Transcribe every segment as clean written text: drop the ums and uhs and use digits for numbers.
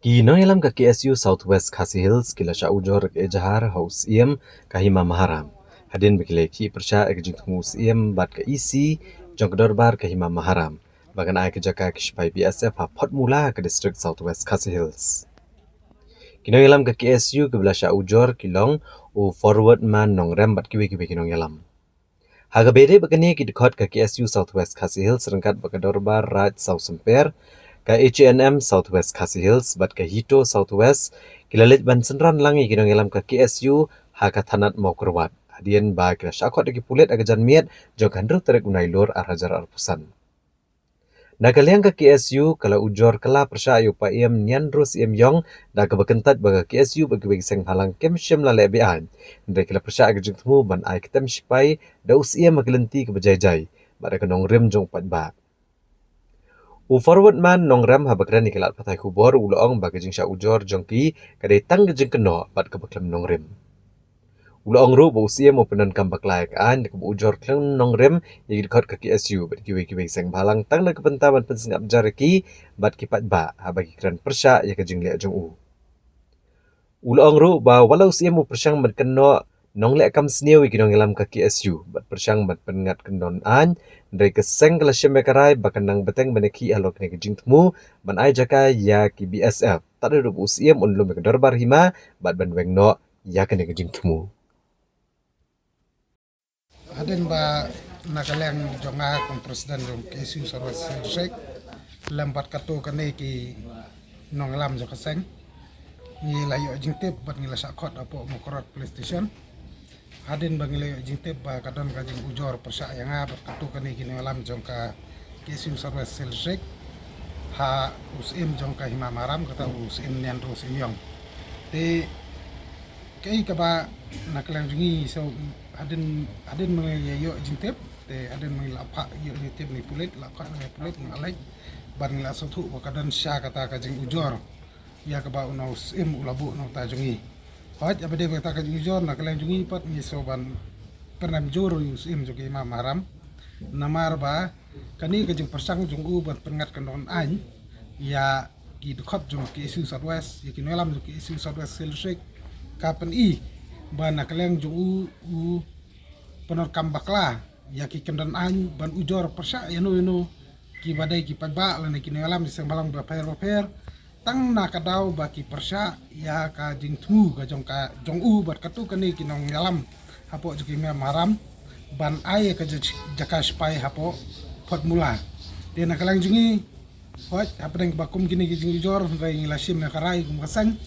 Ginailam ka KSU Southwest Khasi Hills kila sya ujor ke jahar haus iem kahima maharam. Hadin bekileki persya ekjing tumus iem bat ke isi jong kedorbar kahima maharam. Bagan ai kejaka kishpai BSF ha pot mula ke distrik Southwest Khasi Hills. Ginailam ka KSU ke belasya ujor kilong u forward man nong rem bat kiwi kinong. Haga bede begini ki dekot ke KSU Southwest Khasi Hills rengkat bakadorbar Raj South Semper ka H&M Southwest Khasi Hills bat ka Hito Southwest kilalit ban senran langi kinong ilam ka KSU haka tanat mau kerwat hadian ba kila syakot lagi pulit aga janmiat jog handro terek unai lor arajar arpusan. Nagaliang ka KSU kala ujor kala persya ayu pa iem nian ros iem yong da ka bekentat baga KSU bagi seng halang kem syem la lebe an. Ndai kala persya aga jengtemu ban ai ketem sipai da us iem magelenti ke bejai-jai. Bada ka nong rem jong pat ba. U forward man nong rem ha bakran ikelat patai kubor uloong bagi jeng sya ujor jongki kadai tang jeng keno bat ka baklem nong rem. Uloong ru ba usia mo penan kambak layak an ke ujor kleng nong rem yang dikot ke KSU bat kiwi seng balang tang na kepentaman pensengap jareki bat kipat ba ha bagi kran persya ya ke jeng lek jong u. Uloong ru ba walau usia mo persyang bat keno nong lek kam snew ikinong ilam ke KSU bat persyang bat pengat kendon an dari keseng kala syem karai bakanang beteng beneki alok ne ke jeng temu ban ai jaka ya ki BSF tak ada usia mo lum ke dorbar hima bat ban weng no ya ke ne ke jeng temu. Hadin ba nakaleng jonga kung presiden jong KSU Southwest Hills lambat kato kane ki nong lam jo kaseng ni layo jingtip bat ngila sakot apo mo korot police station. Hadin ba ngila jingtip ba kadon kajing ujor persa yang bat kato kane ki nong lam jong ka KSU Southwest Hills ha usim jong ka hima maram kata usim nian ro simyong te kay ka ba nakaleng jongi so adin mengayo jintip te adin mengilapa yo jintip ni pulit lakat ni pulit ngalai ban ngila sotu bakadan sya kata kajing ujor ya ka ba unaus im ulabu no ta jongi pat abade kata kajing ujor nak lain jongi pat ni soban pernah joro us im jogi ma maram namar ba kani kajing persang jonggu ban pengat kandon an ya ki dekot jong KSU Southwest ya kinolam jong KSU Southwest Hills kapan ban nakaleng jong u penor kambakla ya ki kendan an ban ujor persya yano ki badai ki padba lan ki ngalam di sembalang baper tang na kadau baki persya ya ka jing tu ka jong u bat katu kani ki nong ngalam hapo juki me maram ban ai ka jaka spai hapo pot mula de nakaleng jungi hot hapeng bakum kini ki jing ujor rai ngilasim na karai kum kasang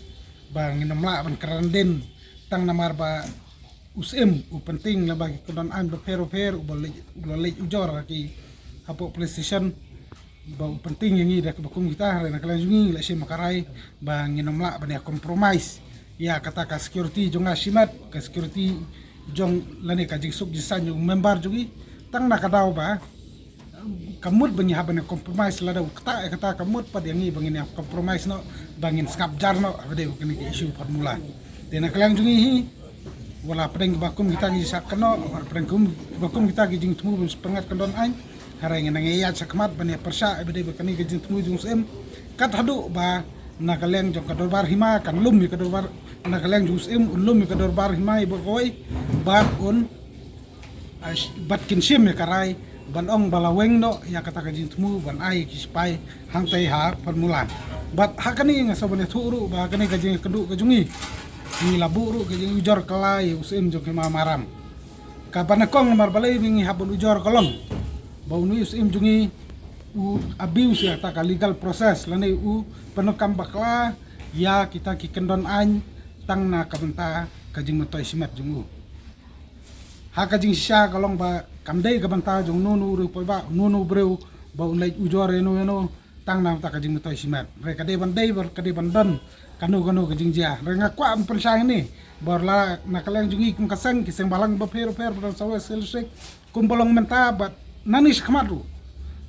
bang nginomla ban keranden tang namar ba usim penting lah bagi kedon an berper boleh ujor ki hapo PlayStation bau penting yang ini dak bakum kita rena kala jungi la si makarai bang nginomla ban ya compromise ya kata ka security jonga simat ka security jong lani ka jigsuk jisan yung member jugi tang nakadaw ba kamut banyi haban compromise lada kata kamut pad yang ini bangin ya compromise no bangin skap jar no abade kini issue formula dena kala jungi wala pedeng bakum kita gi sakno pedeng bakum kita gi jing temu pengat kendon ain harang nang iya sakmat bani persya bede bekani gi jing temu jung sem kat hadu ba nakaleng jong kador bar hima kan lum mi kador bar nakaleng jung sem lum mi kador bar hima ibo koi ba un bat kin sim me karai ban ong balaweng no ya kata ka jing temu ban ai ki spai hang tai ha formula bat hakani ngasobane turu ba kani ka jing kedu ka jungi ni laburu ke ujor kelai usim jok ma maram kapan kong mar balai wingi habun ujor kolong bau nu usim jungi u abuse ya ta legal proses lane u penokam bakla ya kita ki kendon an tang na kabenta kajing matoy simet jungu ha kajing sya kolong ba kamdai kabenta jung nunu ru poi ba nunu breu bau nai ujor eno tang na ta kajing matoy simet re kade bandai ber kade bandan kanu kajing jia renga kwa persang ini borla nakaleng jungi kum kasang kiseng balang baper ber sawe selsek kum bolong menta bat nanis khamadu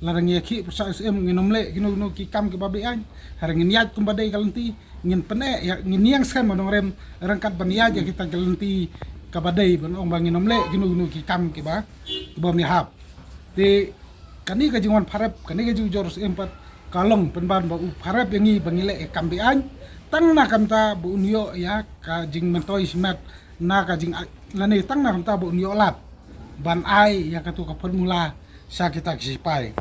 larang ya ki persa sm nginomle gino ki kam ke babi an harang niat kum badai kalenti ngin pene ya ngin yang skam madong rem rangkat bania ya kita kalenti ka badai ban ong bangin nomle gino ki kam ke ba bom ni hap de kani kajing wan parep kani kajing jor empat kalong penban ba upharap yangi bangile e kambian tang na kamta bu unyo ya ka jing mentoi simat na ka jing lani tang na kamta bu unyo lat ban ai ya katu ka formula sa kita kisipai